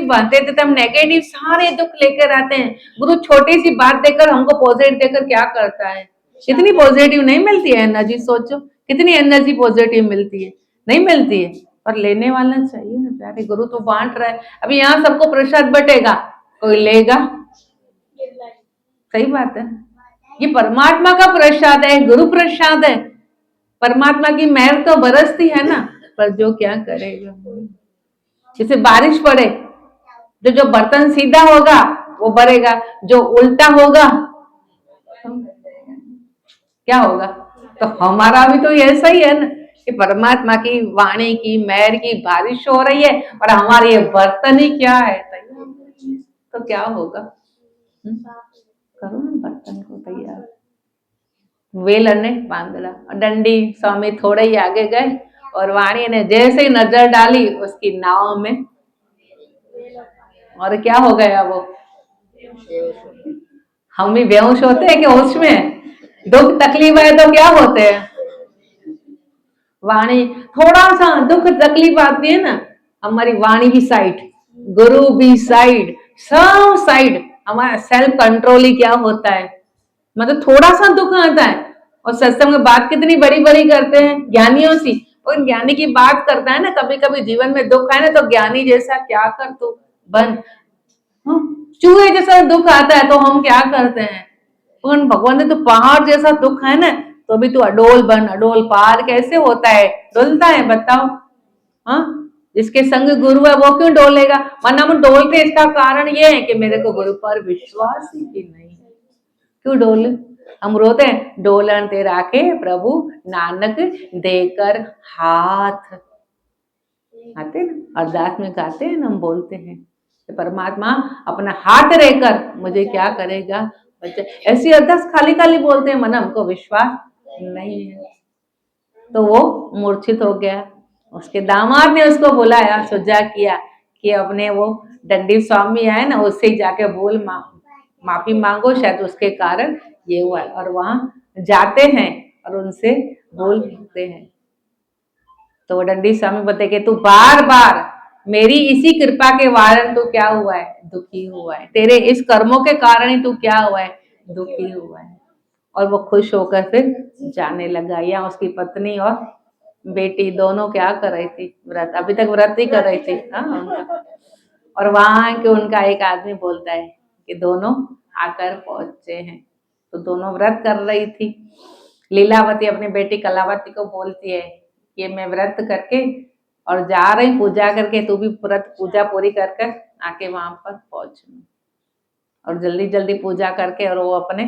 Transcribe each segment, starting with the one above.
बनते थे तो हम नेगेटिव सारे दुख लेकर आते हैं। गुरु छोटी सी बात देकर हमको पॉजिटिव देकर क्या करता है? कितनी पॉजिटिव नहीं मिलती है एनर्जी, सोचो कितनी एनर्जी पॉजिटिव मिलती है, नहीं मिलती है। पर लेने वाला चाहिए ना प्यारे, गुरु तो बांट रहा है। अभी यहाँ सबको प्रसाद बटेगा, कोई लेगा? सही बात है, ये परमात्मा का प्रसाद है, गुरु प्रसाद है। परमात्मा की मेहर तो बरसती है ना, पर जो क्या करेगा। जैसे बारिश पड़े, जो बर्तन सीधा होगा वो भरेगा, जो उल्टा होगा क्या होगा? तो हमारा भी तो ऐसा ही है ना कि परमात्मा की वाणी की मेहर की बारिश हो रही है और हमारे ये बर्तन ही क्या है, तो क्या होगा? करो ना बर्तन को तैयार। वेलन ने बांधड़ा और डंडी स्वामी थोड़े ही आगे गए और वाणी ने जैसे ही नजर डाली उसकी नाव में, और क्या हो गया वो? हम भी बेहोश होते हैं कि होश में? दुख तकलीफ है तो क्या होते हैं? वाणी थोड़ा सा दुख तकलीफ आती है ना, हमारी वाणी भी साइड, गुरु भी साइड, सब साइड। हमारा सेल्फ कंट्रोल ही क्या होता है, मतलब थोड़ा सा दुख आता है और सत्संग में बात कितनी बड़ी बड़ी करते हैं ज्ञानियों सी, और ज्ञानी की बात करता है ना, कभी कभी जीवन में दुख है ना तो ज्ञानी जैसा क्या कर तू बन। चूहे जैसा दुख आता है तो हम क्या करते हैं? भगवान ने तो पहाड़ जैसा दुख है ना तो भी तू अडोल बन, अडोल। पार कैसे होता है, डोलता है? बताओ। हाँ, जिसके संग गुरु है वो क्यों डोलेगा? वरना हम डोलते, इसका कारण ये है कि मेरे को गुरु पर विश्वास ही नहीं है। क्यों डोले? हम रोते हैं, डोलन ते राखे प्रभु नानक देकर हाथ। आते ना अरदास में गाते हैं ना, हम बोलते हैं कि परमात्मा अपना हाथ रहकर मुझे क्या करेगा? बच्चे ऐसी अरदास खाली खाली बोलते हैं, मन हमको विश्वास नहीं है। तो वो मूर्छित हो गया। उसके दामाद ने उसको बुलाया, सुझा किया कि अपने वो दंडी स्वामी आए ना उससे जाके बोल माफी मांगो, शायद उसके कारण ये हुआ। और वहां जाते हैं और उनसे बोलते हैं तो वो दंडी स्वामी बोलते कि तू बार बार मेरी इसी कृपा के कारण तू क्या हुआ है? दुखी हुआ है। तेरे इस कर्मों के कारण ही तू क्या हुआ है? दुखी हुआ है। और वो खुश होकर फिर जाने लगा। या उसकी पत्नी और बेटी दोनों क्या कर रही थी? व्रत, अभी तक व्रत ही कर रही थी। उनका और वहां के उनका एक आदमी बोलता है कि दोनों आकर पहुंचे हैं। तो दोनों व्रत कर रही थी। लीलावती अपनी बेटी कलावती को बोलती है कि मैं व्रत करके और जा रही पूजा करके, तू भी व्रत पूजा पूरी कर कर आके वहां पर पहुंच। और जल्दी जल्दी पूजा करके और वो अपने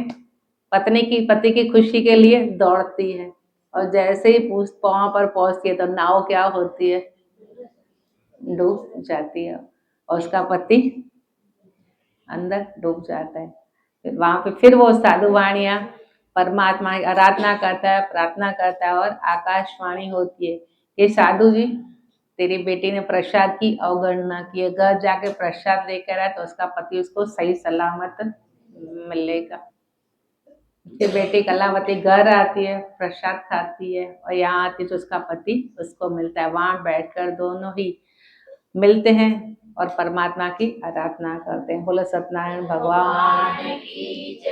पति की खुशी के लिए दौड़ती है। और जैसे ही वहां पर पहुंचती है तो नाव क्या होती है? डूब जाती है और उसका पति अंदर डूब जाता है। फिर वहां पे फिर वो साधु वाणिया परमात्मा की आराधना करता है, प्रार्थना करता है और आकाशवाणी होती है कि साधु जी तेरी बेटी ने प्रसाद की अवगणना की है, घर जाके प्रसाद लेकर आए तो उसका पति उसको सही सलामत मिलेगा। उसकी बेटी कलावती घर आती है, प्रसाद खाती है और यहाँ आती तो उसका पति उसको मिलता है। वहां बैठकर दोनों ही मिलते हैं और परमात्मा की आराधना करते हैं। बोलो सत्यनारायण भगवान की जय।